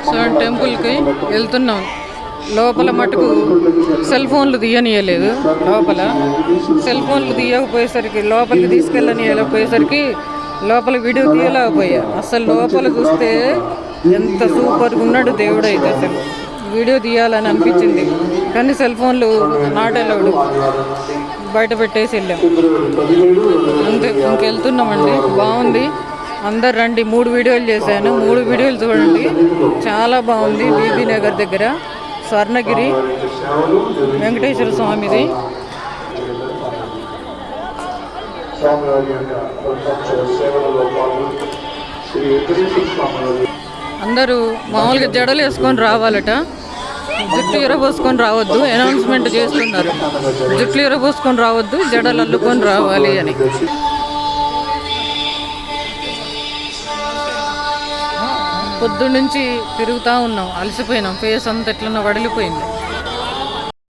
So టెంపుల్కి వెళ్తున్నాం. లోపల మటుకు సెల్ ఫోన్లు తీయనియలేదు. లోపల సెల్ ఫోన్లు తీయకపోయేసరికి లోపలికి తీసుకెళ్ళనియకపోయేసరికి లోపల వీడియో తీయలేకపోయా. అసలు లోపల చూస్తే ఎంత సూపర్గా ఉన్నాడు దేవుడు. అయితే అసలు వీడియో తీయాలని అనిపించింది కానీ సెల్ ఫోన్లు నాట్ అలౌడ్, బయట పెట్టేసి వెళ్ళాం అంతే. ఇంకెళ్తున్నామండి. బాగుంది, అందరు రండి. 3 వీడియోలు చేశాను, 3 వీడియోలు చూడండి. చాలా బాగుంది. బీబీ నగర్ దగ్గర స్వర్ణగిరి వెంకటేశ్వర స్వామిది. అందరూ మామూలుగా జడలు వేసుకొని రావాలట, జుట్టు ఎరబోసుకొని రావద్దు. అనౌన్స్మెంట్ చేస్తున్నారు, జుట్లు ఎరబోసుకొని రావద్దు, జడలు అల్లుకొని రావాలి అని. పొద్దున్నుంచి తిరుగుతూ ఉన్నాం, అలసిపోయినాం. ఫేస్ అంతా ఎట్లన్నా వడిలిపోయింది.